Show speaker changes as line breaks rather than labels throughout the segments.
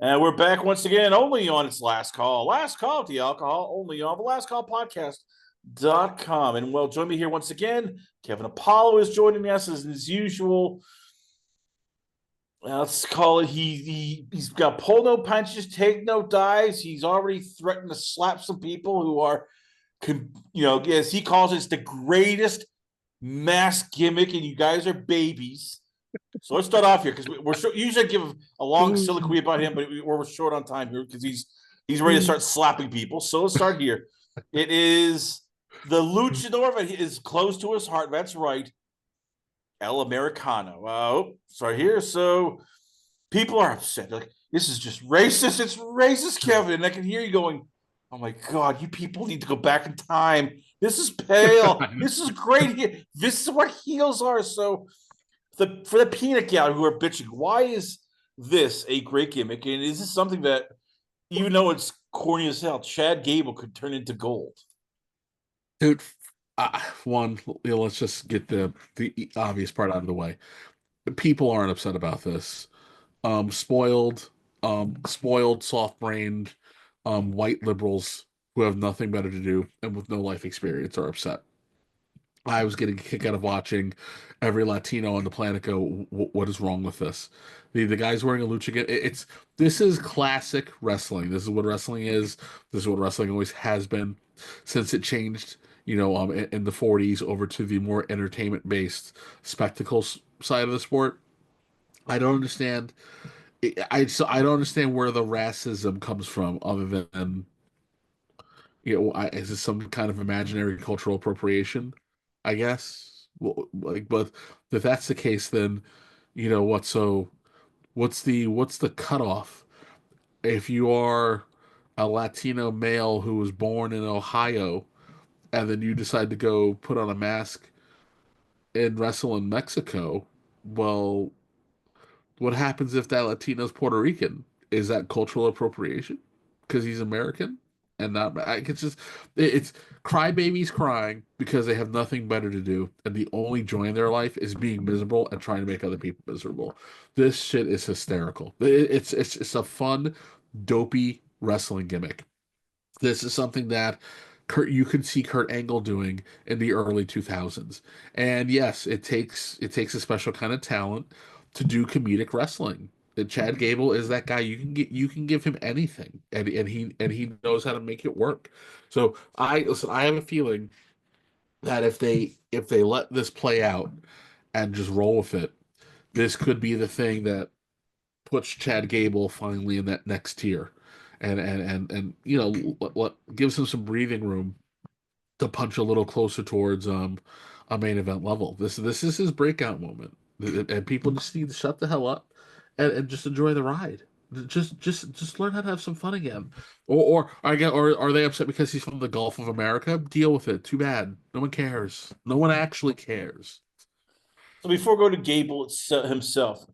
And we're back once again, only on its last call. Last call to the alcohol, only on the last call podcast.com. And well, join me here once again. Kevin Apollo is joining us as usual. Let's call it he's got pull no punches, take no dives. He's already threatened to slap some people who are, as he calls it, the greatest mass gimmick, and you guys are babies. So let's start off here because we're usually give a long soliloquy about him, but we're short on time here because he's ready to start slapping people. So let's start here. It is the luchador that is close to his heart. That's right, El Americano. Sorry here. So people are upset. Like, this is just racist. It's racist, Kevin. And I can hear you going, "Oh my God, you people need to go back in time. This is pale. This is great. This is what heels are." So for the peanut gallery who are bitching, why is this a great gimmick? And is this something that, even though it's corny as hell, Chad Gable could turn into gold?
Dude, let's just get the obvious part out of the way. People aren't upset about this. Spoiled, soft-brained, white liberals who have nothing better to do and with no life experience are upset. I was getting a kick out of watching every Latino on the planet go, "What is wrong with this?" The guy's wearing a lucha. This is classic wrestling. This is what wrestling is. This is what wrestling always has been since it changed. In the '40s over to the more entertainment-based spectacles side of the sport. I don't understand. I don't understand where the racism comes from, other than is this some kind of imaginary cultural appropriation? I guess. Well, but if that's the case, then what? So what's the cutoff? If you are a Latino male who was born in Ohio and then you decide to go put on a mask and wrestle in Mexico, well, what happens if that Latino's Puerto Rican? Is that cultural appropriation because he's American and not? It's just it's crybabies crying because they have nothing better to do, and the only joy in their life is being miserable and trying to make other people miserable. This shit is hysterical. It's a fun, dopey wrestling gimmick. This is something that you could see Kurt Angle doing in the early 2000s. And yes, it takes a special kind of talent to do comedic wrestling. And Chad Gable is that guy. You can give him anything, and he knows how to make it work. So I have a feeling that if they let this play out and just roll with it, this could be the thing that puts Chad Gable finally in that next tier, and gives him some breathing room to punch a little closer towards a main event level. This is his breakout moment, and people just need to shut the hell up and just enjoy the ride. Just learn how to have some fun again. Or are they upset because he's from the Gulf of America? Deal with it. Too bad. No one cares. No one actually cares.
So before we go to Gable himself,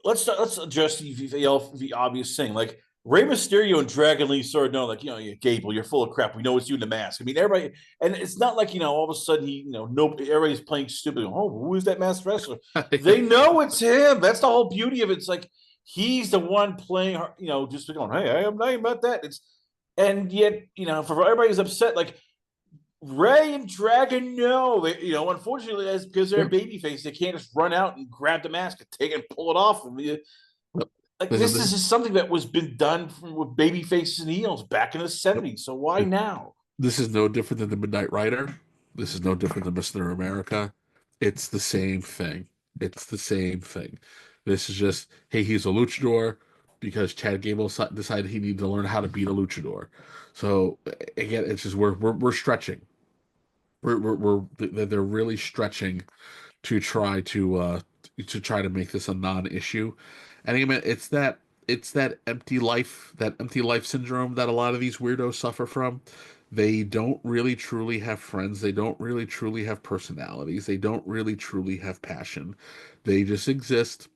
let's address the obvious thing. Like, Rey Mysterio and Dragon Lee sort of know, like, Gable, you're full of crap. We know it's you in the mask. I mean, everybody, and it's not like, all of a sudden nobody, everybody's playing stupid. Oh, who is that masked wrestler? They know it's him. That's the whole beauty of it. It's like he's the one playing, just going, "Hey, I'm not about that." And yet, for everybody who's upset, like, Ray and Dragon, no, unfortunately, that's because they're
Yeah.
a babyface. They can't just run out and grab the mask and take it and pull it off from you. Like,
Listen,
this is
this
just something that was been done with baby faces and heels back in the '70s. So why now?
This is no different than the Midnight Rider. This is no different than Mr. America. It's the same thing. It's the same thing. This is just, hey, he's a luchador because Chad Gable decided he needed to learn how to beat a luchador. So again, it's just we're stretching. They're really stretching to try to make this a non-issue. And again, it's that empty life syndrome that a lot of these weirdos suffer from. They don't really truly have friends. They don't really truly have personalities. They don't really truly have passion. They just exist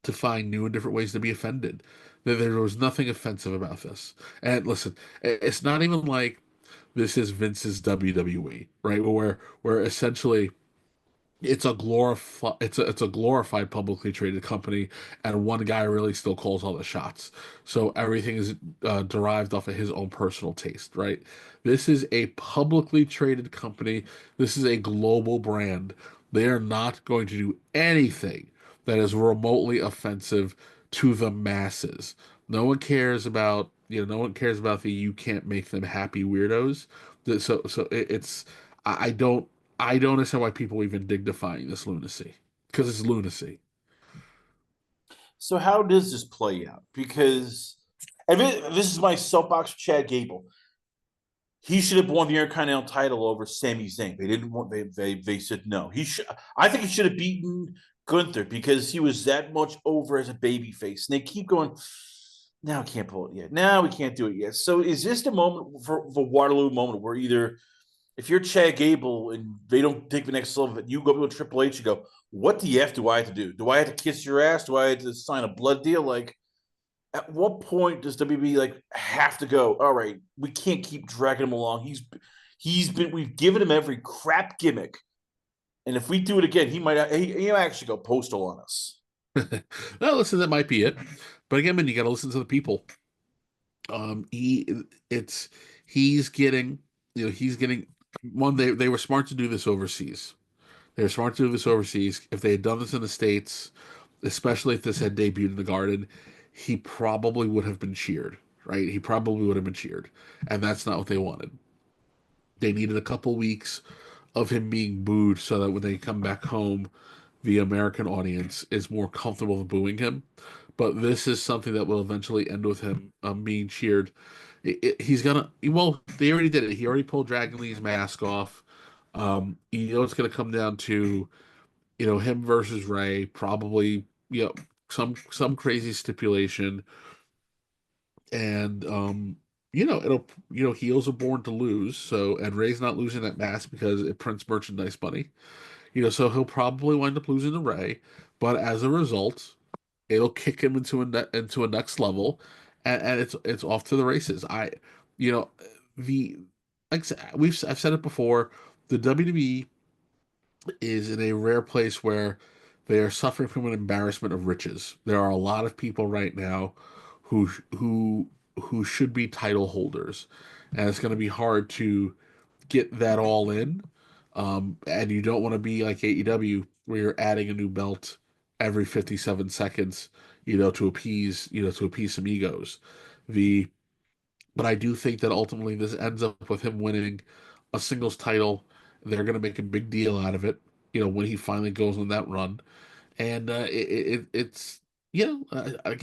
to find new and different ways to be offended. There was nothing offensive about this. And listen, it's not even like this is Vince's WWE, right? Where essentially it's a glorified publicly traded company, and one guy really still calls all the shots. So everything is derived off of his own personal taste, right? This is a publicly traded company. This is a global brand. They are not going to do anything that is remotely offensive to the masses. No one cares about, no one cares about the you can't make them happy weirdos. It's I don't I don't understand why people are even dignifying this lunacy, because it's lunacy.
So how does this play out? Because and this is my soapbox, Chad Gable. He should have won the Intercontinental title over Sami Zayn. They didn't want. They said no. He should. I think he should have beaten Gunther because he was that much over as a babyface. And they keep going. Now we can't pull it yet. Now we can't do it yet. So is this the moment for the Waterloo moment where either if you're Chad Gable and they don't take the next level, you go to Triple H and go, what the F do I have to do? Do I have to kiss your ass? Do I have to sign a blood deal? Like, at what point does WB like have to go? All right, we can't keep dragging him along. We've given him every crap gimmick, and if we do it again, he might actually go postal on us.
Well, listen, that might be it. But again, man, you got to listen to the people. He it's he's getting he's getting one. They were smart to do this overseas. They were smart to do this overseas. If they had done this in the States, especially if this had debuted in the Garden, he probably would have been cheered, right? He probably would have been cheered, and that's not what they wanted. They needed a couple weeks of him being booed so that when they come back home, the American audience is more comfortable with booing him. But this is something that will eventually end with him being cheered. He's gonna, well, they already did it. He already pulled Dragon Lee's mask off. It's gonna come down to, him versus Ray, probably, some crazy stipulation. And heels are born to lose. So, and Ray's not losing that mask because it prints merchandise money. So he'll probably wind up losing to Ray, but as a result, it'll kick him into a next level, and it's off to the races. You know, the like I said, I've said it before, the WWE is in a rare place where they are suffering from an embarrassment of riches. There are a lot of people right now who who who should be title holders, and it's going to be hard to get that all in. And you don't want to be like AEW where you're adding a new belt every 57 seconds, to appease some egos. The But I do think that ultimately this ends up with him winning a singles title. They're going to make a big deal out of it, when he finally goes on that run. And it's again,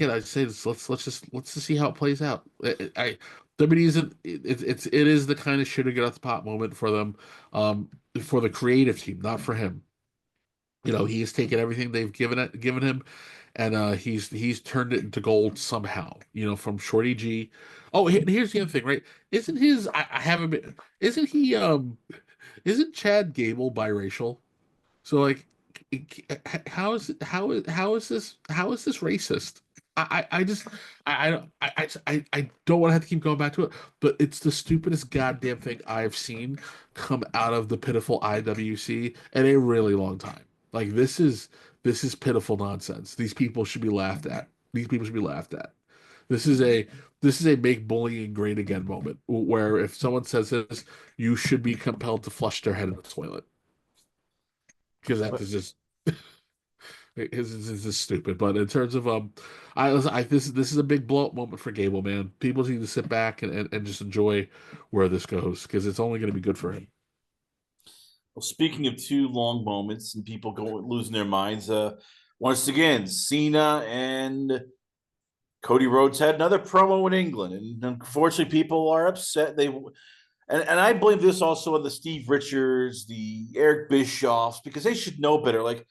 I say this. Let's just see how it plays out. WWE isn't it is the kind of shit to get off the pot moment for them, for the creative team, not for him. He has taken everything they've given him, and he's turned it into gold somehow. From Shorty G. Oh, and here's the other thing, right? Isn't his I haven't been. Isn't he isn't Chad Gable biracial? So like, how is this racist? I just I don't want to have to keep going back to it, but it's the stupidest goddamn thing I've seen come out of the pitiful IWC in a really long time. Like this is pitiful nonsense. These people should be laughed at. These people should be laughed at. This is a this is a make bullying great again moment where if someone says this, you should be compelled to flush their head in the toilet because that
But
is just is just stupid. But in terms of this is a big blow up moment for Gable, man. People need to sit back and just enjoy where this goes because it's only going to be good for him.
well, speaking of two long moments and people going losing their minds, once again, Cena and Cody Rhodes had another promo in England, and unfortunately, people are upset. And I blame this also on the Steve Richards, the Eric Bischoffs, because they should know better. Like,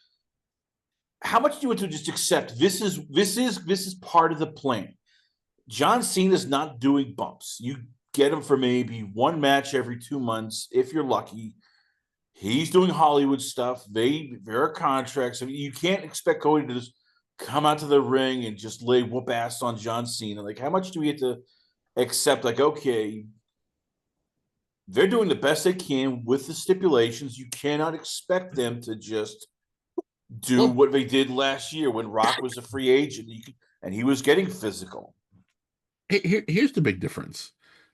how much do you want to just accept? This is part of the plan. John Cena's not doing bumps. You get him for maybe one match every 2 months if you're lucky. He's doing Hollywood stuff. There are contracts. I mean, you can't expect Cody to just come out to the ring and just lay whoop ass on John Cena. Like, how much do we have to accept? Like, okay, they're doing the best they can with the stipulations. You cannot expect them to just do
Well,
what they did last year when Rock was a free agent and he was getting physical.
here's the big difference.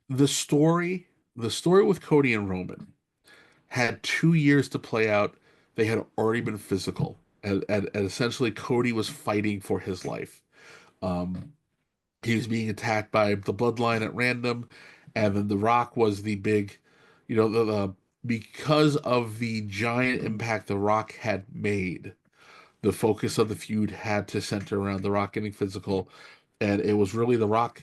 The story, the story with Cody and Roman had 2 years to play out. They had already been physical, and essentially Cody was fighting for his life. Um, he was being attacked by the Bloodline at random, and then The Rock was the big, because of the giant impact The Rock had made. The focus of the feud had to center around The Rock getting physical, and it was really The Rock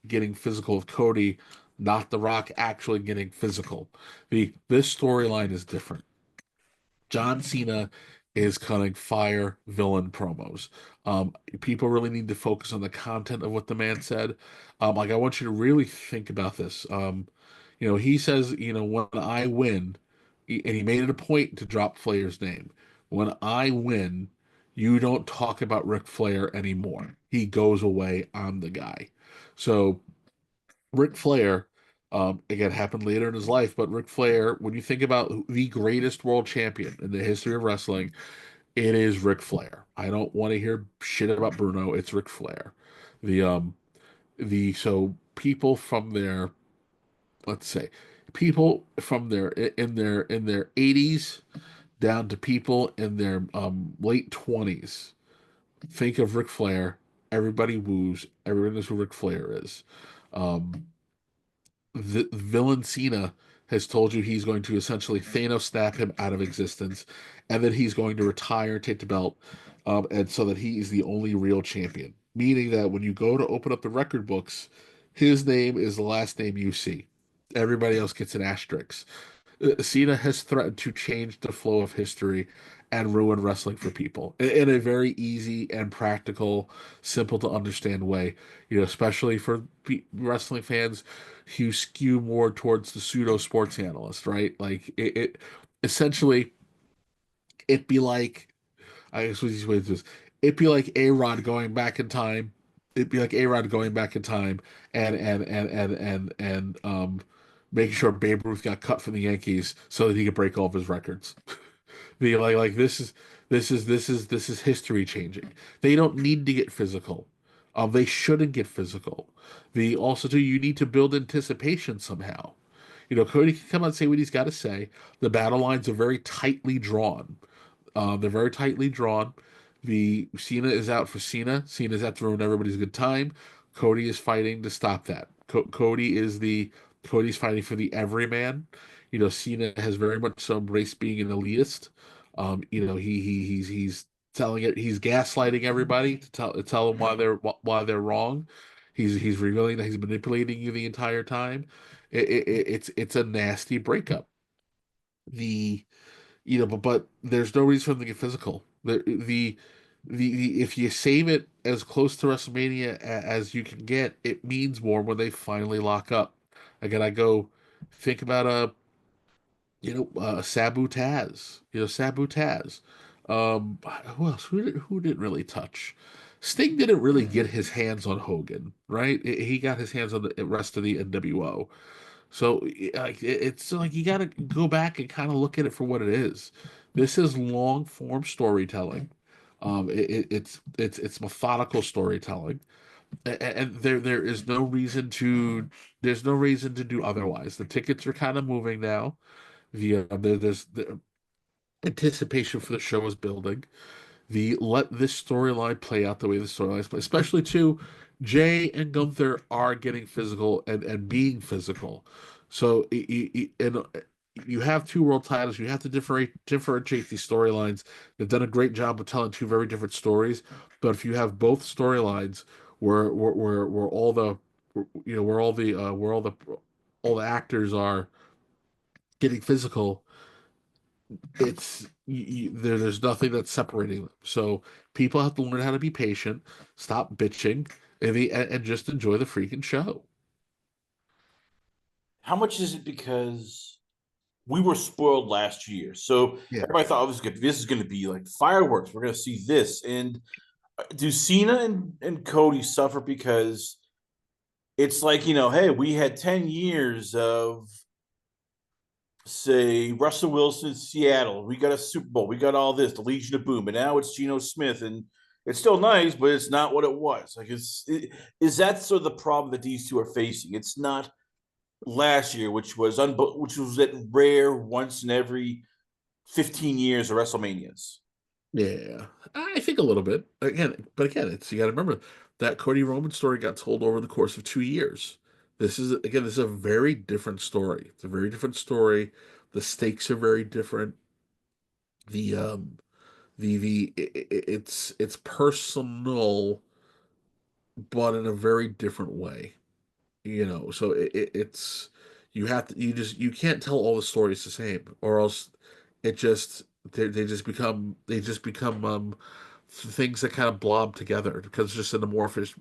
getting physical with Cody, not The Rock actually getting physical. The This storyline is different. John Cena is cutting fire villain promos. People really need to focus on the content of what the man said. Like I want you to really think about this. He says, when I win, and he made it a point to drop Flair's name. When I win, you don't talk about Ric Flair anymore. He goes away. I'm the guy. So Ric Flair, again, happened later in his life, but Ric Flair, when you think about the greatest world champion in the history of wrestling, it is Ric Flair. I don't want to hear shit about Bruno. It's Ric Flair. The so people from their, let's say, people from their in their 80s down to people in their late 20s. Think of Ric Flair. Everybody woos. Everyone knows who Ric Flair is. Um, the villain Cena has told you he's going to essentially Thanos snap him out of existence, and then he's going to retire, take the belt, and so that he is the only real champion. Meaning that when you go to open up the record books, his name is the last name you see. Everybody else gets an asterisk. Cena has threatened to change the flow of history and ruin wrestling for people in a very easy and practical, simple to understand way. Especially for wrestling fans who skew more towards the pseudo sports analyst, right? Like it essentially, it'd be like, I guess what these ways is, it'd be like A Rod going back in time. It'd be like A Rod going back in time and making sure Babe Ruth got cut from the Yankees so that he could break all of his records. The like this is history changing. They don't need to get physical. They shouldn't get physical. The also too, you need to build anticipation somehow. Cody can come out and say what he's got to say. The battle lines are very tightly drawn. They're very tightly drawn. The Cena is out for Cena. Cena's out to ruin everybody's good time. Cody is fighting to stop that. Cody's fighting for the everyman. Cena has very much so embraced being an elitist. He's telling it. He's gaslighting everybody to tell them why they're wrong. He's revealing that he's manipulating you the entire time. It's a nasty breakup. The but there's no reason for them to get physical. The if you save it as close to WrestleMania as you can get, it means more when they finally lock up. Again, I go think about Sabu Taz. Sabu Taz. Who else? Who didn't really touch? Sting didn't really get his hands on Hogan, right? He got his hands on the rest of the NWO. So it's like you got to go back and kind of look at it for what it is. This is long form storytelling. It's methodical storytelling, and there is no reason to there's no reason to do otherwise. The tickets are kind of moving now. There's the anticipation for the show is building. Let this storyline play out the way the storylines play, especially too. Jay and Gunther are getting physical and being physical, so you have two world titles. You have to differentiate these storylines. They've done a great job of telling two very different stories, but if you have both storylines where all the all the actors are getting physical, there's nothing that's separating them. So people have to learn how to be patient, stop bitching, and just enjoy the freaking show.
How much is it because we were spoiled last year? So
Yeah.
everybody thought, oh, this is going to be like fireworks. We're going to see this. And do Cena and Cody suffer because it's like, hey, we had 10 years of say Russell Wilson, Seattle. We got a Super Bowl. We got all this, the Legion of Boom, and now it's Geno Smith, and it's still nice, but it's not what it was. Is that sort of the problem that these two are facing? It's not last year, which was that rare once in every 15 years of WrestleManias.
Yeah, I think a little bit. Again, it's you got to remember that Cody Roman story got told over the course of 2 years. This is a very different story. It's a very different story. The stakes are very different. The it's personal, but in a very different way. So it's you can't tell all the stories the same, or else it just they just become things that kind of blob together because it's just an amorphous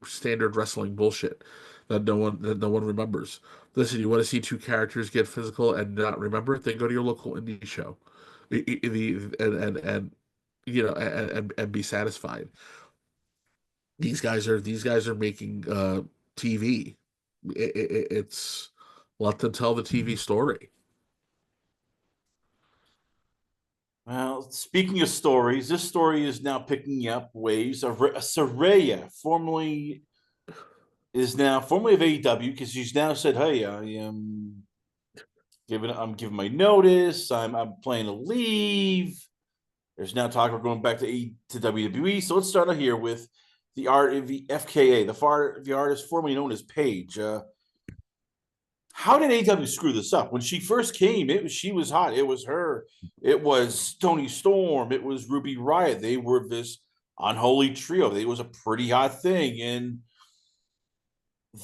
standard wrestling bullshit that no one remembers. Listen, you want to see two characters get physical and not remember it, then go to your local indie show. And and be satisfied. These guys are making TV. It's let them tell the TV story.
Well, speaking of stories, this story is now picking up waves. Saraya, formerly of AEW, because she's now said, "Hey, I'm giving my notice. I'm planning to leave." There's now talk of going back to WWE. So let's start out here with the art of the FKA, the artist formerly known as Paige. How did AEW screw this up? When she first came, she was hot. It was her. It was Tony Storm. It was Ruby Riott. They were this unholy trio. It was a pretty hot thing, and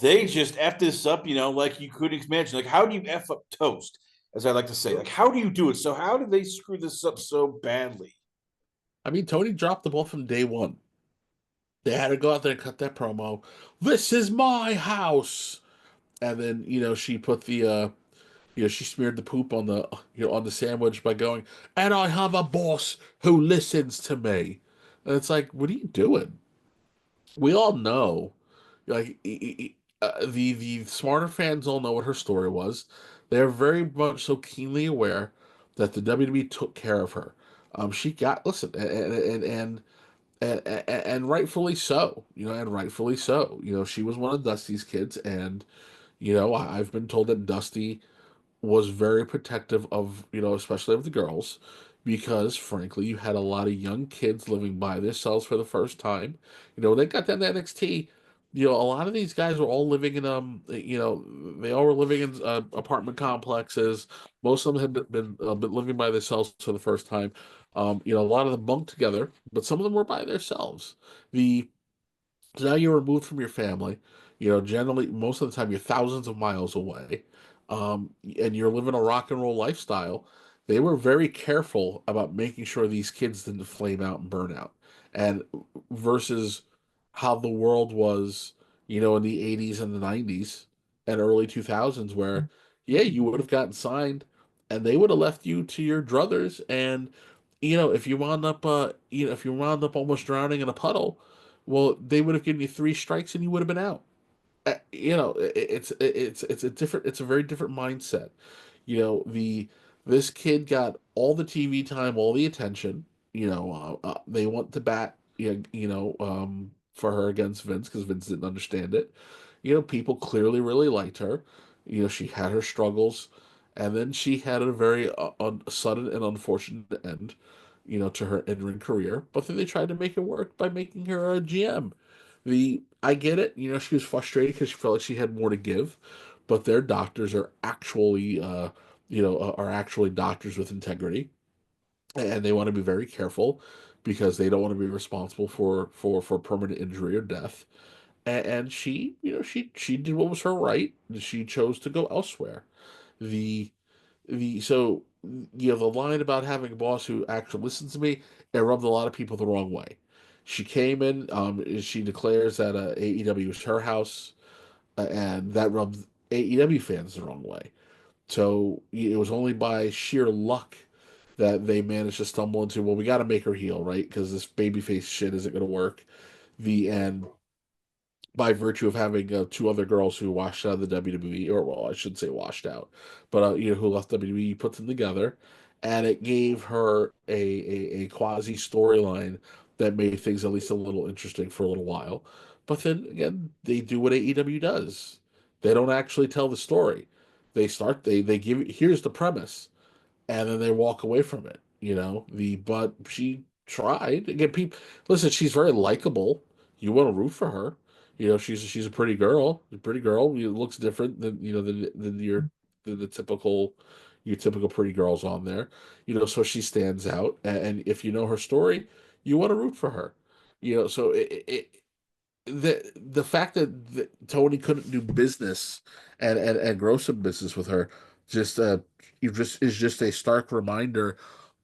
they just f this up. Like you couldn't imagine. Like, how do you f up toast? As I like to say, like, how do you do it? So how did they screw this up so badly?
I mean, Tony dropped the ball from day one. They had to go out there and cut that promo. This is my house, and then she put the she smeared the poop on the on the sandwich by going, and I have a boss who listens to me. And it's like, what are you doing? We all know, like the smarter fans all know what her story was. They're very much so keenly aware that the WWE took care of her. She got listen, and rightfully so, and rightfully so. She was one of Dusty's kids, and I've been told that Dusty was very protective of, especially of the girls, because frankly, you had a lot of young kids living by themselves for the first time. They got down to NXT. A lot of these guys were all living in they all were living in apartment complexes. Most of them had been living by themselves for the first time. A lot of them bunked together, but some of them were by themselves. The So now you're removed from your family. Generally, most of the time, you're thousands of miles away, and you're living a rock and roll lifestyle. They were very careful about making sure these kids didn't flame out and burn out. And versus how the world was, in the 80s and the 90s and early 2000s, where, yeah, you would have gotten signed and they would have left you to your druthers. And, if you wound up almost drowning in a puddle, well, they would have given you three strikes and you would have been out. It's a very different mindset. The This kid got all the TV time, all the attention. They went to bat, for her against Vince because Vince didn't understand it. People clearly really liked her. She had her struggles, and then she had a very sudden and unfortunate end, to her in-ring career. But then they tried to make it work by making her a GM. I get it. She was frustrated because she felt like she had more to give, but their doctors are actually are actually doctors with integrity, and they want to be very careful because they don't want to be responsible for permanent injury or death. And she, she did what was her right. She chose to go elsewhere. The so the line about having a boss who actually listens to me, it rubbed a lot of people the wrong way. She came in, she declares that AEW is her house, and that rubbed AEW fans the wrong way. So it was only by sheer luck that they managed to stumble into, well, we got to make her heel, right? Because this babyface shit isn't going to work. The end. by virtue of having two other girls who washed out of the WWE, or well, I shouldn't say washed out, but who left WWE, put them together, and it gave her a quasi storyline that made things at least a little interesting for a little while. But then again, they do what AEW does. They don't actually tell the story. They give here's the premise, and then they walk away from it. But she tried. Again, people listen. She's very likable. You want to root for her. She's a pretty girl. A pretty girl. Looks different than than the typical pretty girls on there. So she stands out. And if you know her story, you want to root for her. So the fact that Tony couldn't do business and grow some business with her just you just is just a stark reminder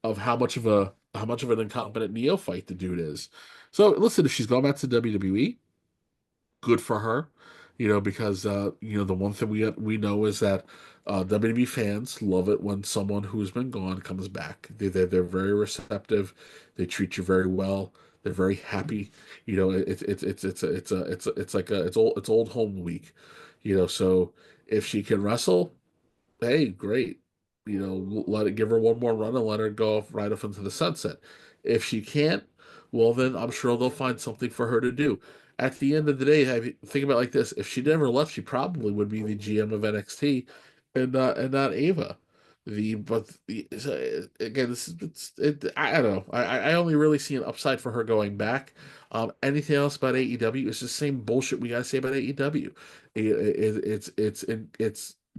of how much of an incompetent neophyte the dude is. So listen, if she's gone back to WWE, good for her. Because the one thing we know is that WWE fans love it when someone who's been gone comes back. They're very receptive. They treat you very well. They're very happy. It's old home week. So if she can wrestle, hey, great. Let it give her one more run and let her go off right off into the sunset. If she can't, well, then I'm sure they'll find something for her to do. At the end of the day, think about it like this: if she never left, she probably would be the GM of NXT, and not Ava. Again, I don't know. I only really see an upside for her going back. Anything else about AEW is the same bullshit we gotta say about AEW.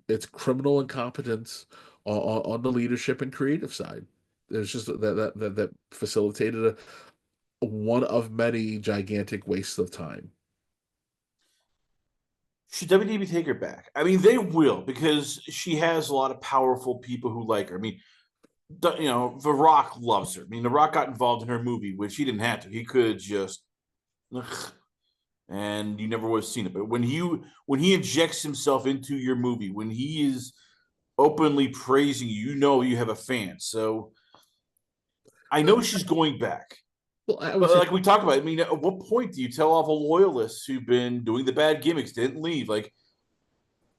It's criminal incompetence on the leadership and creative side. There's just that facilitated one of many gigantic wastes of time.
Should WWE take her back? I mean, they will because she has a lot of powerful people who like her. I mean, The Rock loves her. I mean, The Rock got involved in her movie, which he didn't have to. He could just, ugh, and you never would have seen it. But when he injects himself into your movie, when he is openly praising you, you know you have a fan. So I know she's going back.
Well, I would
But
say,
like we talked about, I mean, at what point do you tell all the loyalists who've been doing the bad gimmicks didn't leave? Like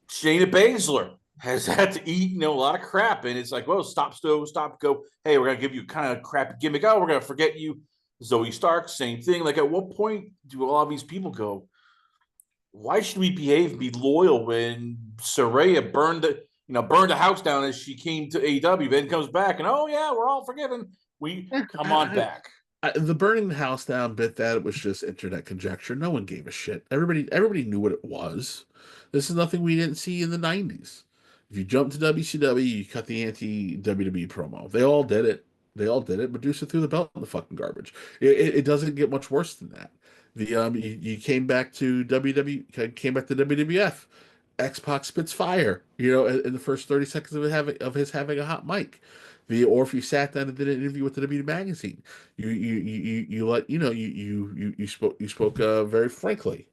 Shayna Baszler has had to eat, a lot of crap, and it's like, well, stop, go. Hey, we're gonna give you kind of crappy gimmick. Oh, we're gonna forget you. Zoe Stark, same thing. Like, at what point do a lot of these people go? Why should we behave and be loyal when Saraya burned the house down as she came to AEW, then comes back and oh yeah, we're all forgiven. We come on
I,
back.
the burning the house down bit that it was just internet conjecture. No one gave a shit. Everybody knew what it was. This is nothing we didn't see in the '90s. If you jump to WCW, you cut the anti WWE promo. They all did it. They all did it. Medusa threw the belt in the fucking garbage. It doesn't get much worse than that. You came back to came back to WWF. X-Pac spits fire, in the first 30 seconds of his having a hot mic. Or if you sat down and did an interview with the W magazine, you spoke very frankly,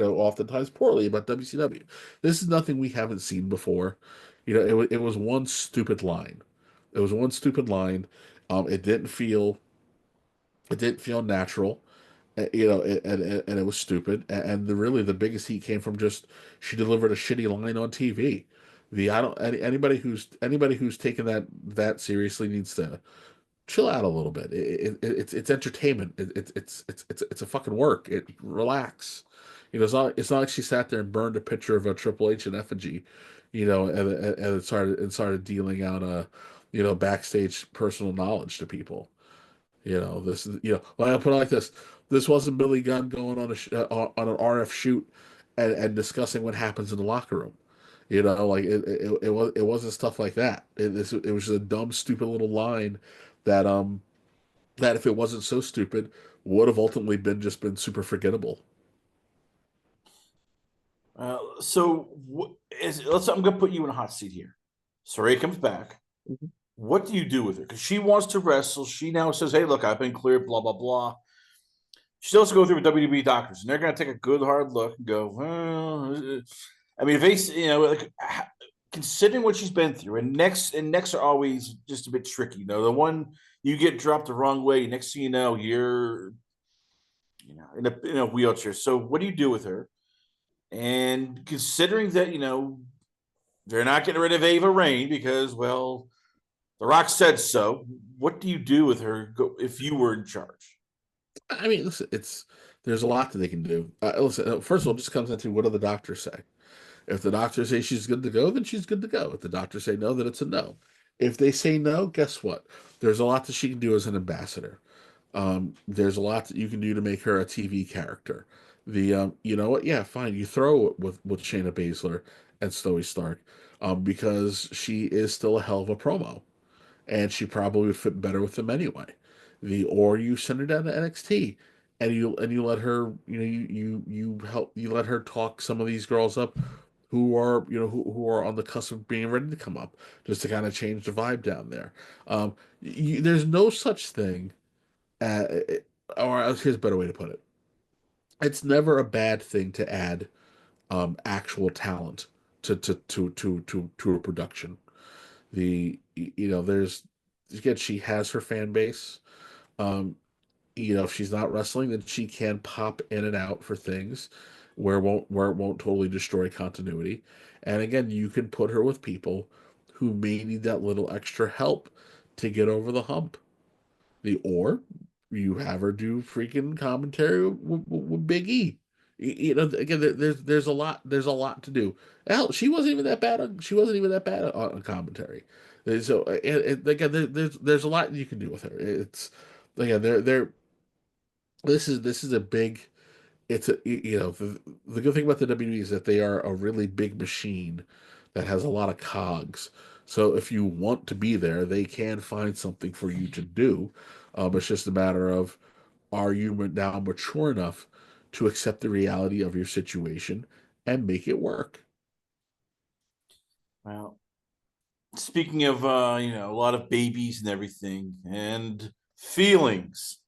oftentimes poorly about WCW. This is nothing we haven't seen before. It was one stupid line. It was one stupid line. It didn't feel natural. And it was stupid. And really the biggest heat came from just she delivered a shitty line on TV. I don't anybody who's taken that seriously needs to chill out a little bit. It's entertainment. It's a fucking work. Relax. It's not like she sat there and burned a picture of a Triple H in effigy, and it started dealing out backstage personal knowledge to people. This is, I'll put it like this. This wasn't Billy Gunn going on an RF shoot and discussing what happens in the locker room. Like it wasn't stuff like that. It was just a dumb, stupid little line that that if it wasn't so stupid would have ultimately been super forgettable.
I'm going to put you in a hot seat here. Saraya comes back.
Mhm.
What do you do with her? Because she wants to wrestle. She now says, "Hey, look, I've been cleared." Blah blah blah. She still has to go through with WWE doctors, and they're going to take a good hard look and go, "Well, I mean, if they, like, considering what she's been through, and necks are always just a bit tricky. The one you get dropped the wrong way, next thing you know, in a wheelchair. So what do you do with her? And considering that they're not getting rid of Ava Rain because, well, The Rock said so. What do you do with her if you were in charge?
I mean, listen, it's there's a lot that they can do. Listen, first of all, it just comes down to what do the doctors say. If the doctors say she's good to go, then she's good to go. If the doctors say no, then it's a no. If they say no, guess what? There's a lot that she can do as an ambassador. There's a lot that you can do to make her a TV character. You know what? Yeah, fine. You throw it with Shayna Baszler and Zoe Stark, because she is still a hell of a promo, and she probably would fit better with them anyway. Or you send her down to NXT, and you let her, you let her talk some of these girls up who are who are on the cusp of being ready to come up, just to kind of change the vibe down there. There's no such thing, uh, or here's a better way to put it. It's never a bad thing to add actual talent to a production. There's again, she has her fan base. Um, if she's not wrestling, then she can pop in and out for things where it won't totally destroy continuity. And again, you can put her with people who may need that little extra help to get over the hump. Or you have her do freaking commentary with Big E. Again, there's a lot to do. Hell, she wasn't even that bad. She wasn't even that bad on commentary. So again, there's a lot you can do with her. It's again, they're this is a big. It's a the good thing about the WWE is that they are a really big machine that has a lot of cogs. So if you want to be there, they can find something for you to do. It's just a matter of, are you now mature enough to accept the reality of your situation and make it work?
Well, speaking of a lot of babies and everything and feelings,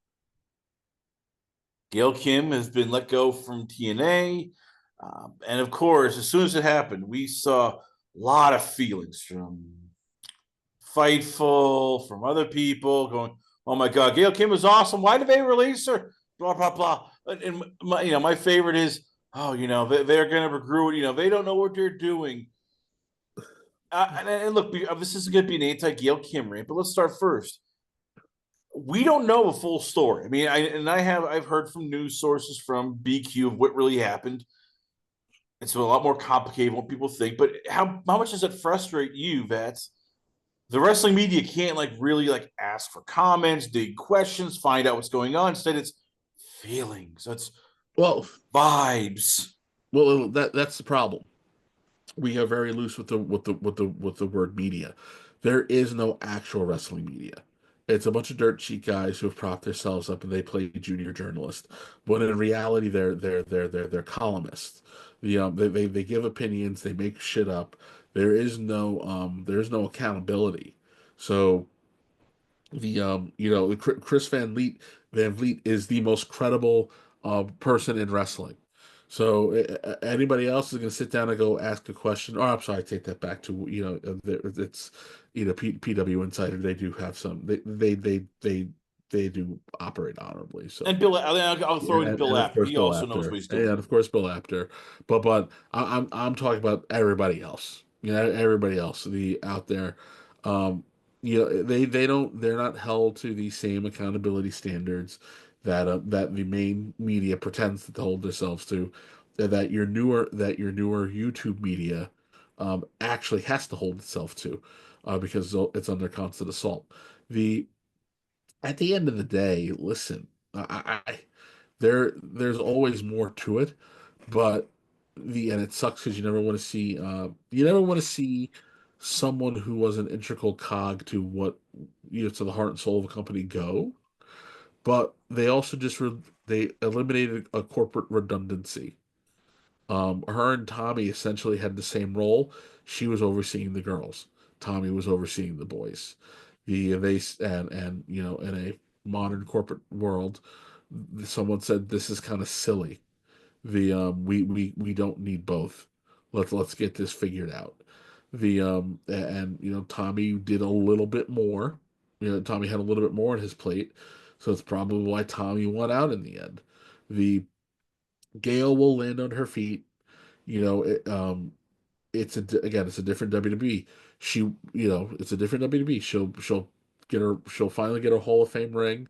Gail Kim has been let go from TNA. And of course, as soon as it happened, we saw a lot of feelings from Fightful, from other people going, "Oh my God, Gail Kim was awesome. Why did they release her?" Blah blah blah. And my favorite is, "Oh, they're going to recruit. They don't know what they're doing." And look, this is going to be an anti-Gail Kim rant, but let's start first. We don't know the full story. I mean, I've heard from news sources from BQ of what really happened. It's a lot more complicated than what people think. But how much does it frustrate you that the wrestling media can't really ask for comments, dig questions, find out what's going on? Instead, it's feelings. That's
Well,
vibes.
that's the problem. We are very loose with the word media. There is no actual wrestling media. It's a bunch of dirt sheet guys who have propped themselves up and they play junior journalist. But in reality, they're columnists. They give opinions, they make shit up. There is no accountability. So Chris Van Vliet is the most credible person in wrestling. So anybody else is going to sit down and go ask a question. Oh, I'm sorry, I take that back to it's PW Insider. They do have some. They do operate honorably. So
And I'll throw in Bill
and of
Apter.
course
He
Bill
also knows what
Apter,
he's doing.
and of course Bill Apter, but I'm talking about everybody else. Everybody else the out there. Um, they're not held to the same accountability standards that the main media pretends to hold themselves to. That your newer YouTube media actually has to hold itself to, because it's under constant assault. The At the end of the day, listen, there's always more to it, but and it sucks because you never want to see someone who was an integral cog to to the heart and soul of a company go. But they also they eliminated a corporate redundancy. Her and Tommy essentially had the same role. She was overseeing the girls. Tommy was overseeing the boys. They and in a modern corporate world, someone said this is kind of silly. We don't need both. Let's get this figured out. And Tommy did a little bit more. Tommy had a little bit more on his plate, so it's probably why Tommy won out in the end. The Gail will land on her feet. You know, again, it's a different WWE. She, it's a different WWE. She'll finally get a Hall of Fame ring.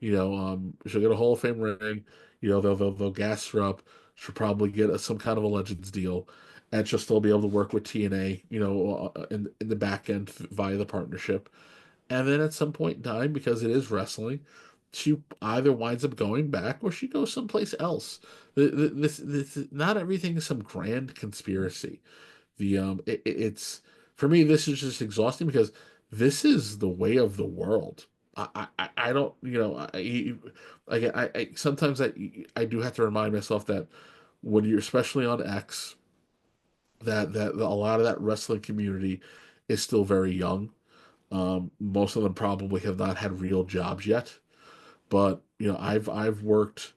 She'll get a Hall of Fame ring. They'll gas her up. She'll probably get some kind of a Legends deal, and she'll still be able to work with TNA. In the back end via the partnership. And then at some point in time, because it is wrestling, she either winds up going back or she goes someplace else. This not everything is some grand conspiracy. It's for me. This is just exhausting because this is the way of the world. I don't, sometimes I do have to remind myself that when you're especially on X, that a lot of that wrestling community is still very young. Most of them probably have not had real jobs yet, but I've worked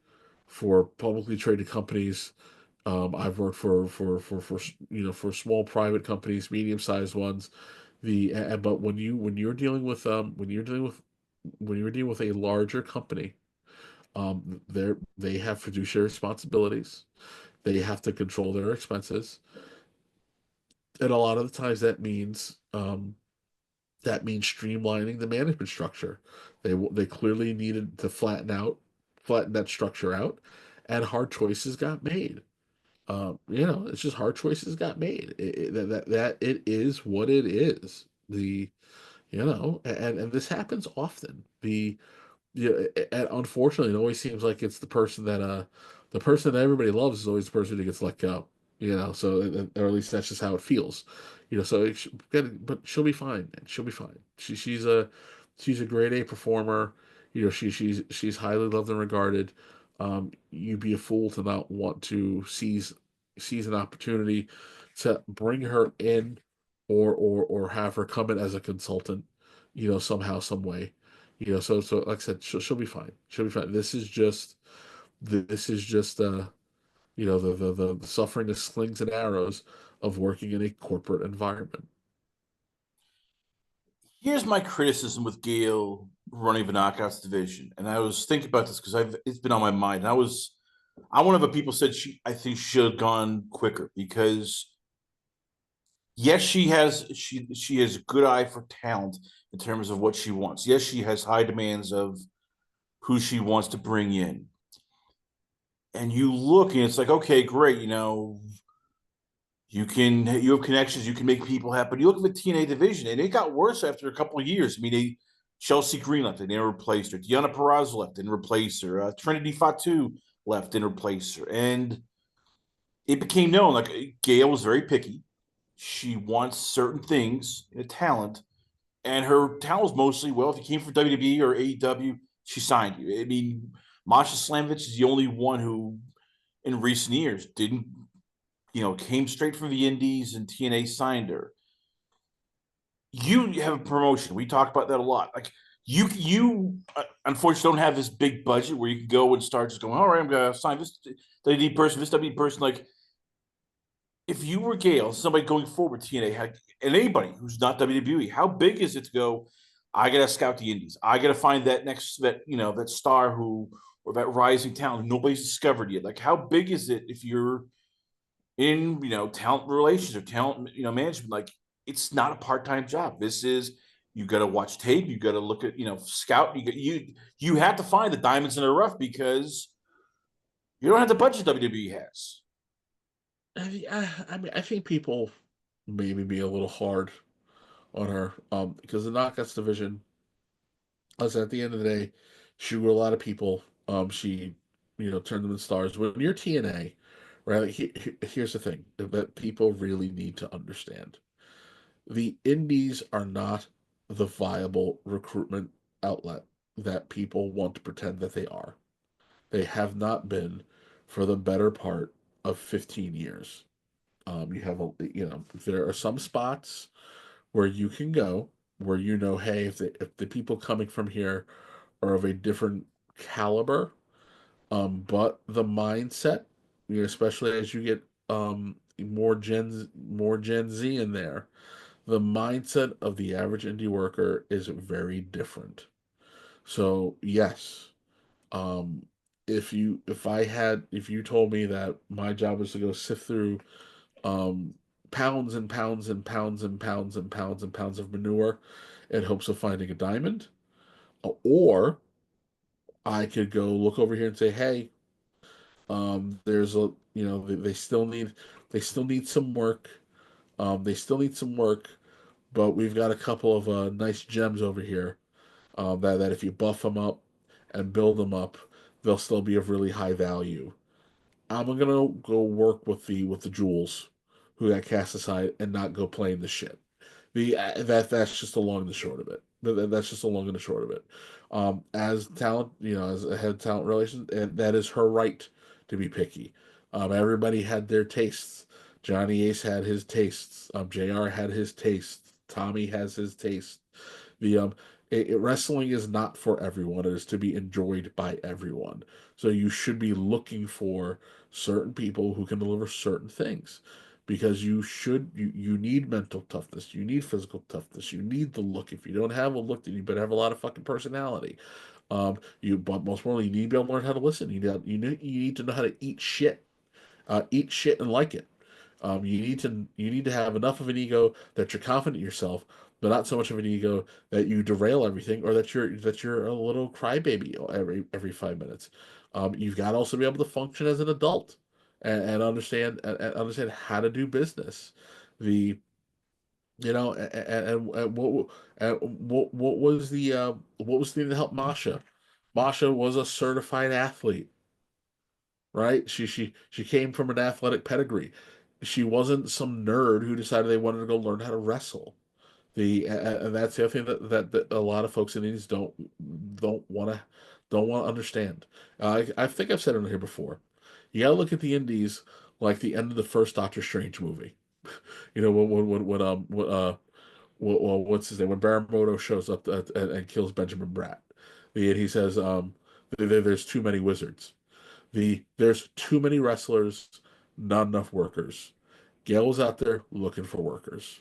for publicly traded companies. I've worked for small private companies, medium sized ones. But when you're dealing with a larger company, they have fiduciary responsibilities. They have to control their expenses, and a lot of the times that means streamlining the management structure. They clearly needed to flatten that structure out, and hard choices got made. It's just hard choices got made. It is what it is. And this happens often. And unfortunately, it always seems like it's the person that everybody loves is always the person who gets let go. Or at least that's just how it feels. So but she'll be fine. Man. She'll be fine. She's a grade A performer. She's highly loved and regarded. You'd be a fool to not want to seize an opportunity to bring her in, or have her come in as a consultant. Somehow, some way. So like I said, she'll be fine. She'll be fine. This is just the suffering the slings and arrows of working in a corporate environment.
Here's my criticism with Gail running the Knockouts division, and I was thinking about this because it's been on my mind. I one of the people said I think she should have gone quicker because yes, she has a good eye for talent in terms of what she wants. Yes, she has high demands of who she wants to bring in. And you look and it's like, okay, great, you have connections, you can make people happy. But you look at the TNA division, and it got worse after a couple of years. I mean, Chelsea Green left, and they replaced her. Deanna Perez left and replaced her. Trinity Fatu left and replaced her. And it became known like Gail was very picky. She wants certain things in a talent, and her talent was mostly, well, if you came from WWE or AEW, she signed you. I mean, Masha Slamovich is the only one who, in recent years, didn't, came straight from the Indies and TNA signed her. You have a promotion. We talked about that a lot. Like you unfortunately don't have this big budget where you can go and start just going, all right, I'm gonna sign this WWE person, this WWE person. Like if you were Gail, somebody going forward, TNA, and anybody who's not WWE, how big is it to go? I gotta scout the indies. I gotta find that star who or that rising talent nobody's discovered yet. Like how big is it if you're in talent relations or talent management? Like it's not a part-time job. This is you got to watch tape. You got to look at scout. You have to find the diamonds in the rough because you don't have the budget WWE has.
I think people maybe be a little hard on her, because the Knockouts division, as at the end of the day, she grew a lot of people. She, turned them into stars. When you're TNA, right? Like, here's the thing that people really need to understand: the Indies are not the viable recruitment outlet that people want to pretend that they are. They have not been for the better part of 15 years. There are some spots where you can go where hey, if the people coming from here are of a different caliber, but the mindset, especially as you get more Gen Z in there, the mindset of the average indie worker is very different. So yes, um, if you told me that my job was to go sift through um pounds and pounds and pounds and pounds and pounds and pounds of manure in hopes of finding a diamond, or I could go look over here and say, hey, there's a they still need some work. They still need some work, but we've got a couple of nice gems over here that if you buff them up and build them up, they'll still be of really high value. I'm gonna go work with the jewels who got cast aside and not go playing the shit. That's just the long and the short of it. That's just the long and the short of it. As talent, as a head of talent relations, and that is her right to be picky. Everybody had their tastes. Johnny Ace had his tastes. JR had his tastes. Tommy has his taste. The wrestling is not for everyone. It is to be enjoyed by everyone. So you should be looking for certain people who can deliver certain things because you need mental toughness, you need physical toughness, you need the look. If you don't have a look, then you better have a lot of fucking personality. But most importantly, you need to be able to learn how to listen. You need to know how to eat shit and like it. You need to have enough of an ego that you're confident in yourself, but not so much of an ego that you derail everything or that you're a little crybaby every 5 minutes. You've got to also be able to function as an adult and and understand how to do business. The what was the thing that helped Masha? Masha was a certified athlete, right? She came from an athletic pedigree. She wasn't some nerd who decided they wanted to go learn how to wrestle. And that's the other thing that a lot of folks in these don't want to understand. I think I've said it on here before. You gotta look at the indies like the end of the first Doctor Strange movie. You know what's his name when Baramoto shows up and kills Benjamin Bratt. He says there's too many wizards. There's too many wrestlers, not enough workers. Gail was out there looking for workers.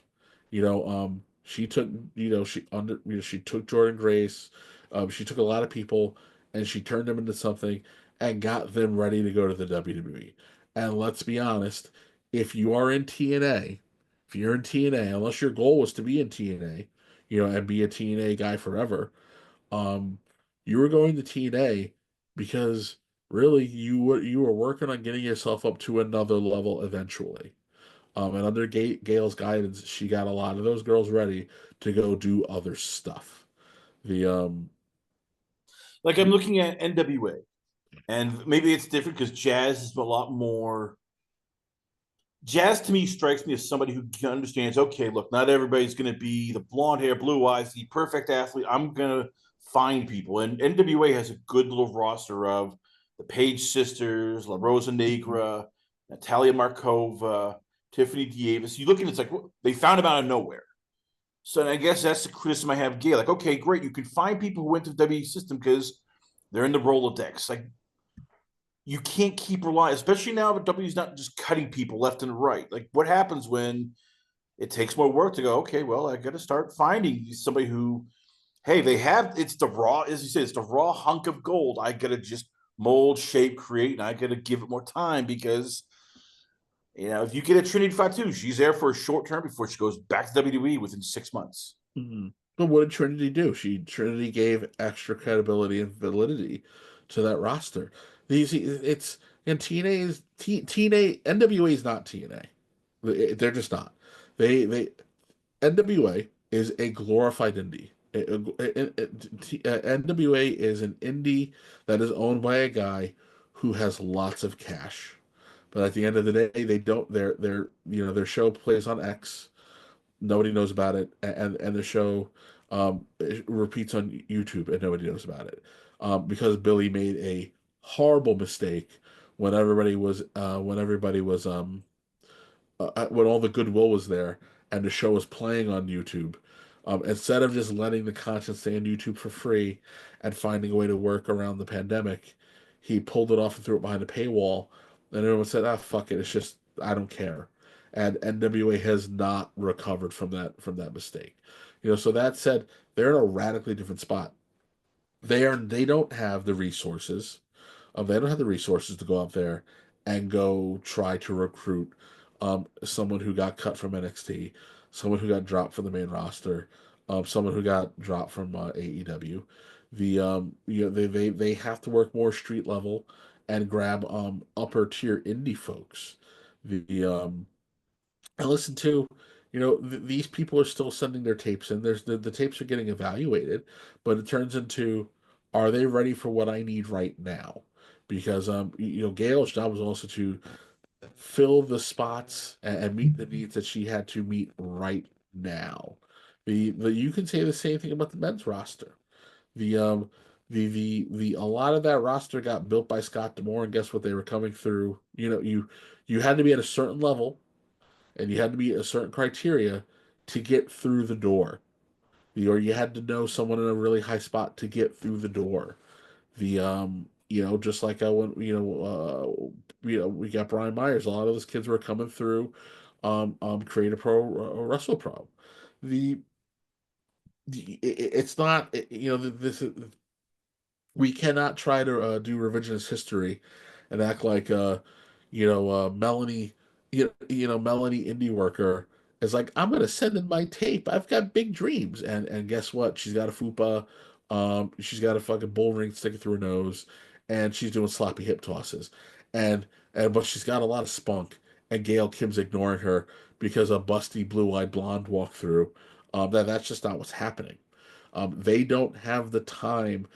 She took she took Jordan Grace, she took a lot of people and she turned them into something and got them ready to go to the WWE. And let's be honest, if you are in TNA, if you're in TNA, unless your goal was to be in TNA, and be a TNA guy forever, um, you were going to TNA because really you were working on getting yourself up to another level eventually. And under Gail's guidance, she got a lot of those girls ready to go do other stuff. The
Like I'm looking at NWA, and maybe it's different because Jazz is a lot more. Jazz to me strikes me as somebody who understands. Okay, look, not everybody's going to be the blonde hair, blue eyes, the perfect athlete. I'm going to find people, and NWA has a good little roster of the Page sisters, La Rosa Negra, Natalia Markova, Tiffany Davis. You look at it, it's like they found them out of nowhere. So I guess that's the criticism I have of Gail. Like, okay, great, you can find people who went to the WWE system because they're in the Rolodex. Like, you can't keep relying, especially now that W's not just cutting people left and right. Like, what happens when it takes more work to go? Okay, well, I got to start finding somebody who, hey, they have it's the raw, as you said, it's the raw hunk of gold. I got to just mold, shape, create, and I got to give it more time because if you get a Trinity Fatu, she's there for a short term before she goes back to WWE within 6 months.
Mhm. But what did Trinity do? Trinity gave extra credibility and validity to that roster. It's and TNA NWA is not TNA. They're just not. They NWA is a glorified indie. NWA is an indie that is owned by a guy who has lots of cash. But at the end of the day, they don't. Their show plays on X. Nobody knows about it, and the show it repeats on YouTube, and nobody knows about it because Billy made a horrible mistake when everybody was when all the goodwill was there and the show was playing on YouTube. Instead of just letting the content stay on YouTube for free and finding a way to work around the pandemic, he pulled it off and threw it behind a paywall. And everyone said, "Ah, fuck it. It's just I don't care." And NWA has not recovered from that mistake. So that said, they're in a radically different spot. They don't have the resources. They don't have the resources to go out there and go try to recruit someone who got cut from NXT, someone who got dropped from the main roster, someone who got dropped from AEW. They have to work more street level and grab upper tier indie folks. The And listen to, these people are still sending their tapes in. The tapes are getting evaluated, but it turns into, are they ready for what I need right now? Because Gail's job was also to fill the spots and meet the needs that she had to meet right now. You can say the same thing about the men's roster. The a lot of that roster got built by Scott D'Amore, and guess what? They were coming through. You had to be at a certain level and you had to meet a certain criteria to get through the door. Or you had to know someone in a really high spot to get through the door. Just like I went, we got Brian Myers. A lot of those kids were coming through, Create a Pro, Wrestle Pro. The, it's not, this is, we cannot try to do revisionist history and act like Melanie Melanie indie worker is like, I'm gonna send in my tape, I've got big dreams, and guess what, she's got a fupa, she's got a fucking bull ring sticking through her nose, and she's doing sloppy hip tosses, but she's got a lot of spunk, and Gail Kim's ignoring her because a busty blue-eyed blonde walked through. That's just not what's happening. They don't have the time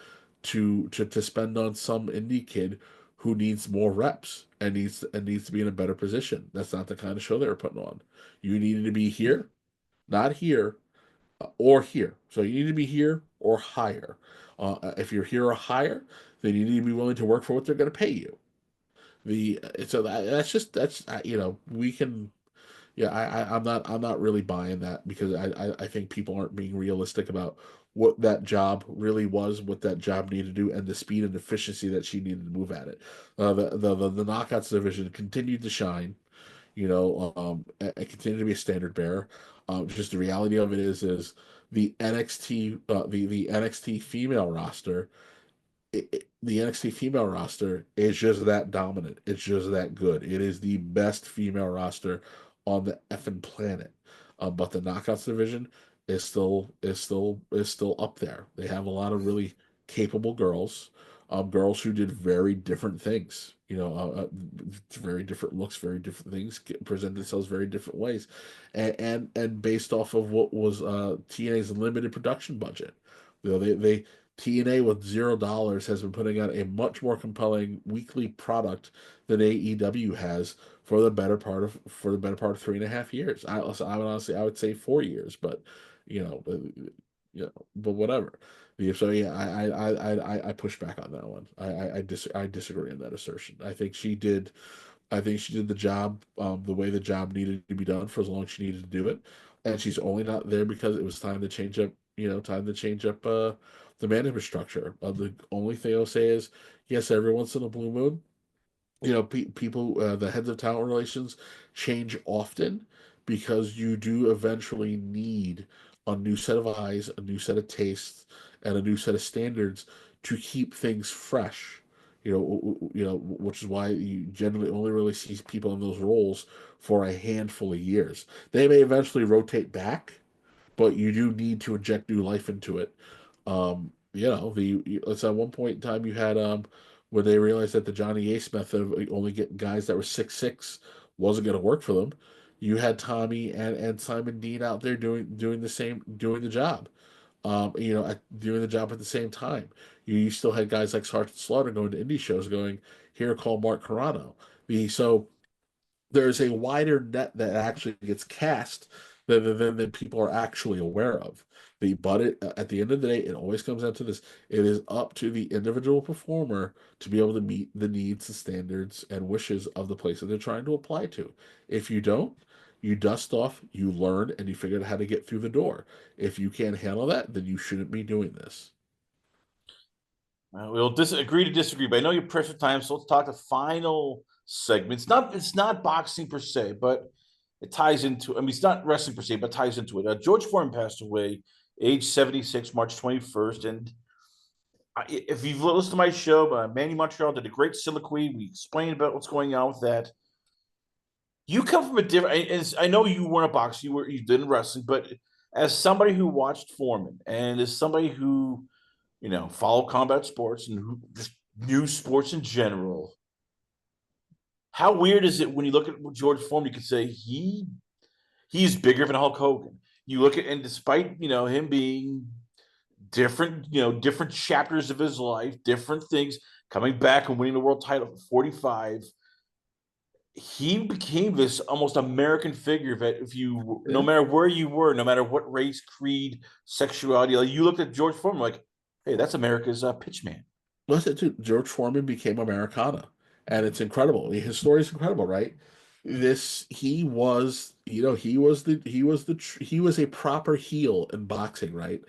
to spend on some indie kid who needs more reps and needs to be in a better position. That's not the kind of show they were putting on. You needed to be here, not here, or here. So you need to be here or higher. If you're here or higher, then you need to be willing to work for what they're going to pay you. That's we can. Yeah, I'm not really buying that because I think people aren't being realistic about what that job really was, what that job needed to do, and the speed and efficiency that she needed to move at it. The Knockouts division continued to shine, and continued to be a standard bearer. Just the reality of it is the NXT the NXT female roster, the NXT female roster is just that dominant. It's just that good. It is the best female roster on the effing planet. But the Knockouts division is still up there. They have a lot of really capable girls, girls who did very different things. Very different looks, very different things, present themselves very different ways, and based off of what was TNA's limited production budget. They TNA with $0 has been putting out a much more compelling weekly product than AEW has for the better part of 3.5 years. I would say 4 years, but you know, uh, but whatever. So yeah, I push back on that one. I disagree on that assertion. I think she did the job the way the job needed to be done for as long as she needed to do it, and she's only not there because it was time to change up. Time to change up the management structure. The only thing I'll say is, yes, every once in a blue moon, people, the heads of talent relations change often because you do eventually need a new set of eyes, a new set of tastes, and a new set of standards to keep things fresh. Which is why you generally only really see people in those roles for a handful of years. They may eventually rotate back, but you do need to inject new life into it. It's at one point in time you had where they realized that the Johnny Ace method of only getting guys that were 6'6" wasn't going to work for them. You had Tommy and Simon Dean out there doing the job. Doing the job at the same time. You still had guys like Sergeant Slaughter going to indie shows, going, "Here, call Mark Carrano." So there's a wider net that actually gets cast than people are actually aware of. At the end of the day, it always comes down to this. It is up to the individual performer to be able to meet the needs, the standards, and wishes of the place that they're trying to apply to. If you don't, you dust off, you learn, and you figure out how to get through the door. If you can't handle that, then you shouldn't be doing this.
We'll agree to disagree, but I know you're pressed for time, so let's talk the final segment. It's not boxing per se, but it ties into. I mean, it's not wrestling per se, but ties into it. George Foreman passed away, age 76, March 21st, and If you've listened to my show, Manny Montreal did a great soliloquy. We explained about what's going on with that. You come from a different. I know you weren't a boxer, you did wrestling, but as somebody who watched Foreman and as somebody who followed combat sports and who just knew sports in general, how weird is it when you look at George Foreman? You could say he's bigger than Hulk Hogan. You look at and despite him being different, different chapters of his life, different things, coming back and winning the world title at 45, he became this almost American figure that if you, no
Yeah.
matter where you were, no matter what race, creed, sexuality, like you looked at George Foreman like, hey, that's America's pitchman.
Listen to George Foreman became Americana, and it's incredible. His story is incredible, right? This he was, he was a proper heel in boxing, right?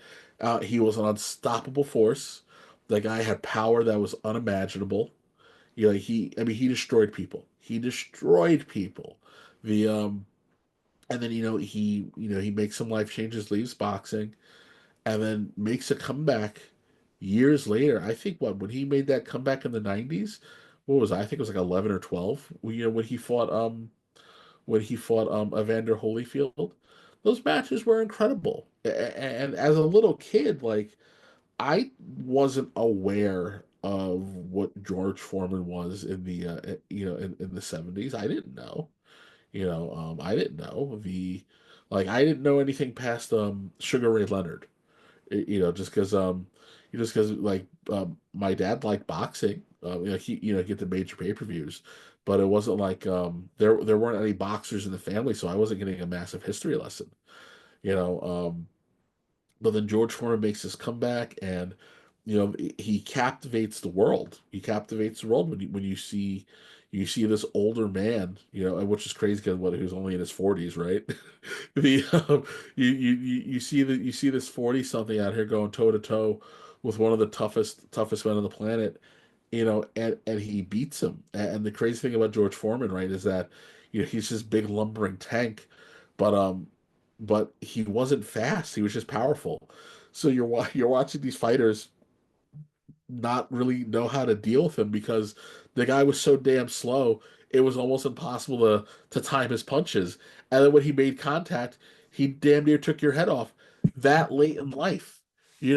He was an unstoppable force. The guy had power that was unimaginable. I mean, he destroyed people. He destroyed people. The and then he makes some life changes, leaves boxing, and then makes a comeback years later. I think when he made that comeback in the 90s, what was I think it was like 11 or 12. When he fought Evander Holyfield. Those matches were incredible. And as a little kid, like I wasn't aware of what George Foreman was in the in the 70s. I didn't know. I didn't know I didn't know anything past Sugar Ray Leonard. Just because my dad liked boxing. He get the major pay-per-views, but it wasn't like there weren't any boxers in the family, so I wasn't getting a massive history lesson. You know, but then George Foreman makes his comeback, and he captivates the world. He captivates the world when you see this older man, and which is crazy because he was only in his 40s, right? the you see that you see this 40 something out here going toe to toe with one of the toughest men on the planet, and he beats him. And the crazy thing about George Foreman, right, is that he's this big lumbering tank, but he wasn't fast. He was just powerful. So you're watching these fighters not really know how to deal with him because the guy was so damn slow. It was almost impossible to time his punches. And then when he made contact, he damn near took your head off that late in life. The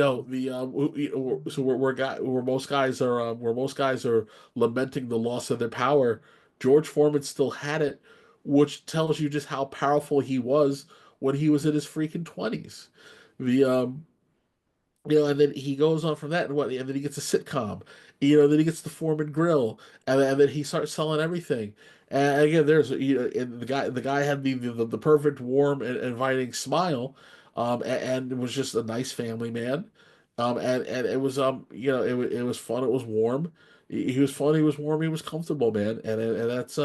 so where most guys are lamenting the loss of their power, George Foreman still had it, which tells you just how powerful he was when he was in his freaking 20s. The and then he goes on from that, and then he gets a sitcom, then he gets the Foreman Grill, and then he starts selling everything. And again, and the guy had the perfect, warm, and inviting smile, and was just a nice family man, and it was it was fun, it was warm, he was fun, he was warm, he was comfortable, man, and that's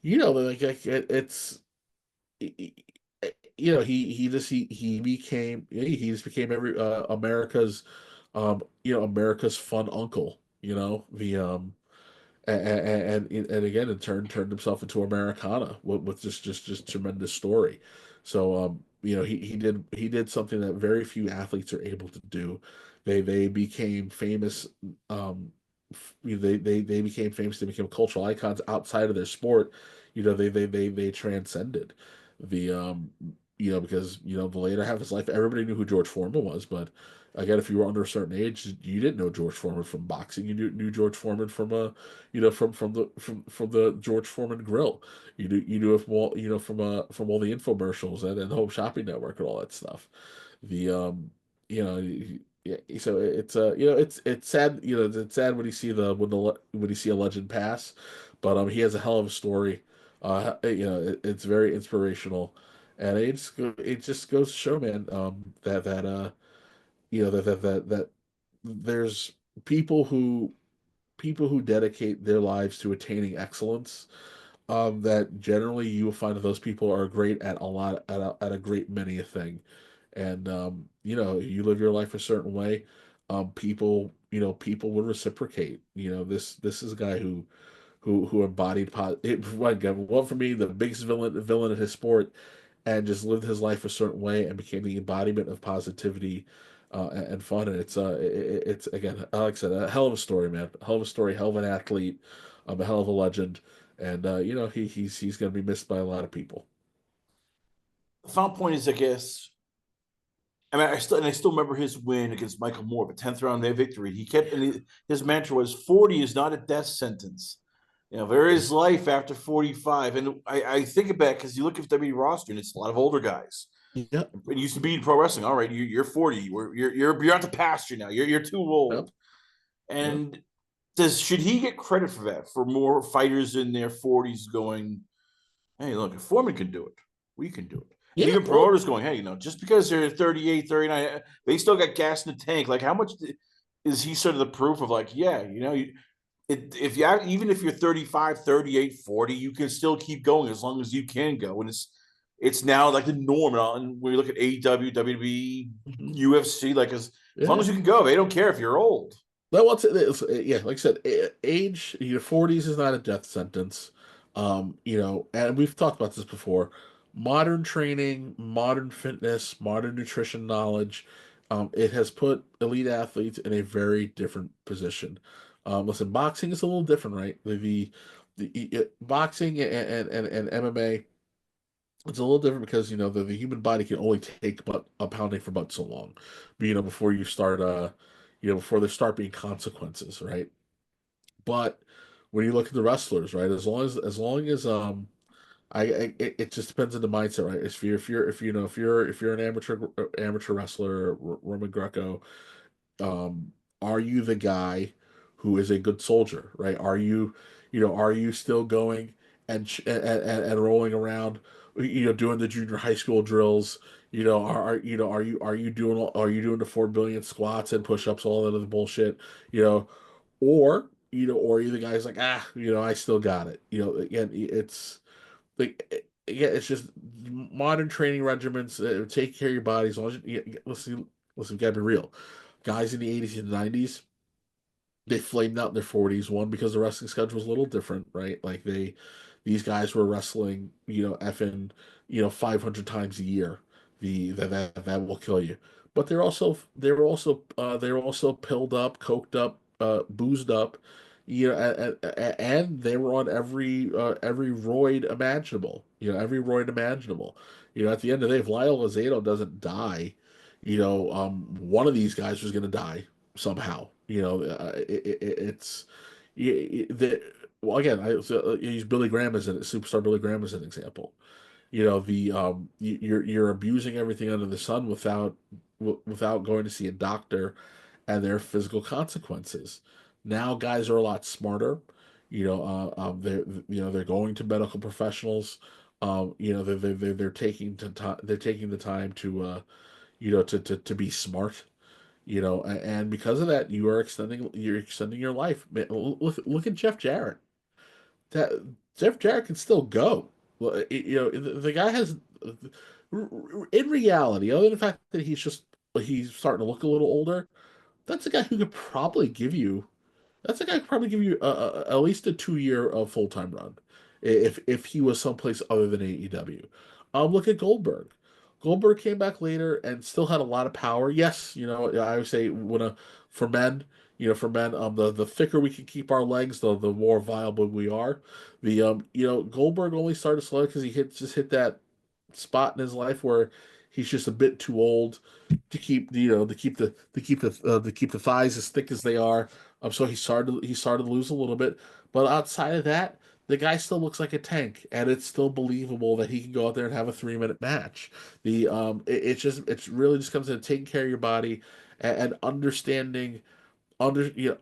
it's he became he just became America's America's fun uncle, the and again in turn turned himself into Americana with just tremendous story. So he did something that very few athletes are able to do. They became famous. They became famous. They became cultural icons outside of their sport. They transcended the because the later half of his life, everybody knew who George Foreman was, but again, if you were under a certain age, you didn't know George Foreman from boxing. You knew George Foreman from from the George Foreman Grill. You knew if all from all the infomercials and the Home Shopping Network and all that stuff. The yeah, so it's it's sad, it's sad when you see when you see a legend pass, but he has a hell of a story. It's very inspirational, and it just goes to show, man, that that there's people who people who dedicate their lives to attaining excellence, that generally you will find that those people are great at a lot at a great many a thing. And you live your life a certain way, people would reciprocate. This is a guy who embodied one for me, the biggest villain in his sport, and just lived his life a certain way and became the embodiment of positivity, and fun. And it's again, like I said, a hell of a story, man. A hell of a story, hell of an athlete, a hell of a legend, and he's going to be missed by a lot of people.
The final point is, I guess, I mean, I still remember his win against Michael Moore, the 10th round victory. He kept, and his mantra was 40 is not a death sentence. There is life after 45. And I think about it because you look at the WWE roster and it's a lot of older guys.
Yeah.
It used to be in pro wrestling. All right, you're 40. You're at the pasture now. You're too old.
Yep.
And should he get credit for that? For more fighters in their 40s going, hey, look, if Foreman can do it, we can do it. And even promoters going, hey, just because they're 38, 39, they still got gas in the tank. Like, how much is he sort of the proof of like, yeah, if you even if you're 35, 38, 40, you can still keep going as long as you can go. And it's now like the norm. And when you look at AEW, WWE, UFC, like as long as you can go, they don't care if you're old.
Yeah, like I said, age, 40s is not a death sentence. And we've talked about this before. Modern training, modern fitness, modern nutrition knowledge, it has put elite athletes in a very different position. Listen, boxing is a little different, right? Boxing and MMA, it's a little different because the human body can only take but a pounding for but so long, before you start before there start being consequences, right? But when you look at the wrestlers, right, as long as it just depends on the mindset, right? If you're an amateur wrestler, Roman Greco, are you the guy who is a good soldier, right? Are you still going and rolling around, doing the junior high school drills? Are you doing the 4 billion squats and push-ups, all that other bullshit? Or are you the guy who's like, I still got it. Again, it's like, yeah, it's just modern training regimens. Take care of your body as long as listen, we gotta be real. Guys in the 80s and 90s, they flamed out in their 40s. One, because the wrestling schedule was a little different, right? Like these guys were wrestling, effing, 500 times a year. That will kill you. But they were also pilled up, coked up, boozed up, and they were on every roid imaginable. Every roid imaginable. At the end of the day, if Lyle Lozado doesn't die, one of these guys was going to die somehow. It's well, again, I use Billy Graham as superstar Billy Graham as an example. You're abusing everything under the sun without going to see a doctor, and there are physical consequences. Now guys are a lot smarter. They're going to medical professionals. They're taking the time to be smart. And because of that, you're extending your life. Man, look at Jeff Jarrett. That Jeff Jarrett can still go. Well, the guy has, in reality, other than the fact that he's starting to look a little older, that's a guy who could probably give you that's a guy who could probably give you at least a 2 year of full time run, if he was someplace other than AEW. Look at Goldberg. Goldberg came back later and still had a lot of power. Yes, I would say for men, the thicker we can keep our legs, the more viable we are. Goldberg only started slow because he hit that spot in his life where he's just a bit too old to keep the thighs as thick as they are. So he started to lose a little bit, but outside of that, the guy still looks like a tank, and it's still believable that he can go out there and have a 3 minute match. It really just comes to taking care of your body and understanding the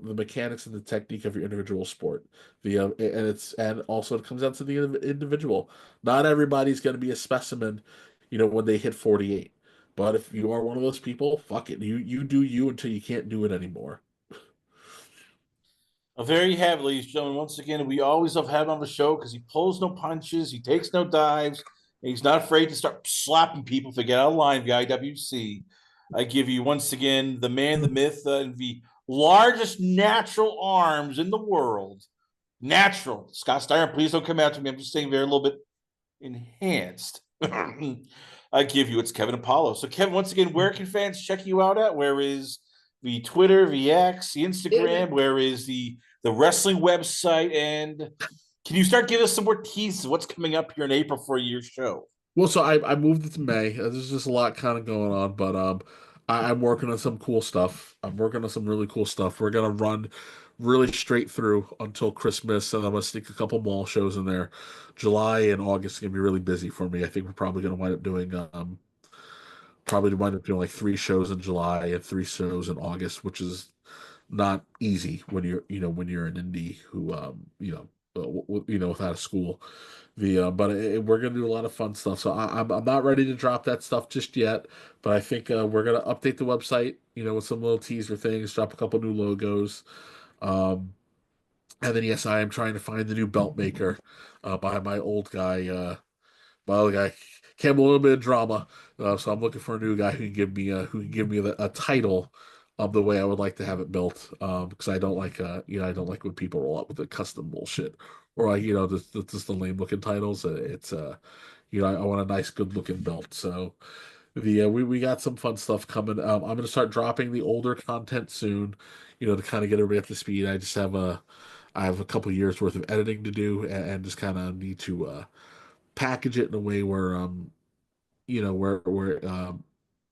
mechanics and the technique of your individual sport. And also it comes down to the individual. Not everybody's going to be a specimen, when they hit 48. But if you are one of those people, fuck it. You do you until you can't do it anymore.
There you have it, ladies and gentlemen. Once again, we always love having him on the show because he pulls no punches, he takes no dives, and he's not afraid to start slapping people if they get out of line. The IWC. I give you once again the man, the myth, and the largest natural arms in the world. Natural. Scott Steiner, please don't come out to me. I'm just saying they're a little bit enhanced. I give you, it's Kevin Apollo. So, Kevin, once again, where can fans check you out at? Where is the Twitter, the X, the
Yeah,
Instagram? Where is the wrestling website? And can you start giving us some more teases? What's coming up here in April for your show?
well, so I moved it to May. There's just a lot kind of going on, but I'm working on some cool stuff. I'm working on some really cool stuff. We're gonna run really straight through until Christmas, and I'm gonna sneak a couple mall shows in there. July and August is gonna be really busy for me. I think we're probably wind up doing like 3 shows in July and 3 shows in August, which is not easy when when you're an indie who without a school. We're gonna do a lot of fun stuff. So I'm not ready to drop that stuff just yet, but I think we're gonna update the website, with some little teaser things, drop a couple new logos. Um, and then yes, I am trying to find the new belt maker by my other guy came a little bit of drama, so I'm looking for a new guy who can give me a title of the way I would like to have it built. Because I don't like I don't like when people roll up with the custom bullshit or like just the lame looking titles. I want a nice good looking belt. So we got some fun stuff coming. I'm gonna start dropping the older content soon, to kind of get everybody up to speed. I have a couple years worth of editing to do and just kind of need to package it in a way where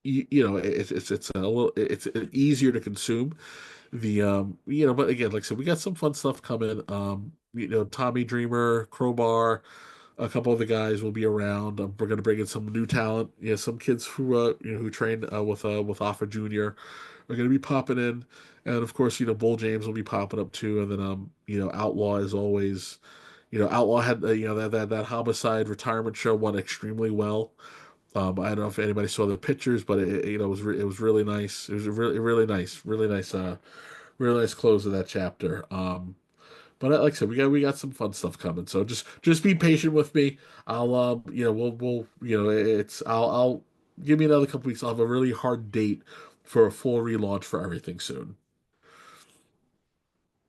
it's a little it's easier to consume but again, like I said, we got some fun stuff coming. Tommy Dreamer, Crowbar, a couple of the guys will be around. We're going to bring in some new talent. Some kids who trained with Offa Junior are going to be popping in, and of course, Bull James will be popping up too. And then Outlaw is always. Outlaw had that homicide retirement show went extremely well. I don't know if anybody saw the pictures, but it was really nice. It was a really nice close of that chapter. But like I said, we got some fun stuff coming. So just be patient with me. I'll we'll it's I'll give me another couple weeks. I'll have a really hard date for a full relaunch for everything soon.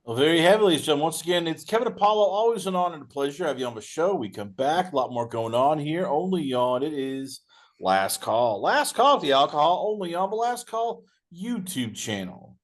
Well, there you have it, ladies and gentlemen. Once again, it's Kevin Apollo. Always an honor and a pleasure to have you on the show. We come back. A lot more going on here. Only on it is Last Call. Last Call of the Alcohol. Only on the Last Call YouTube channel.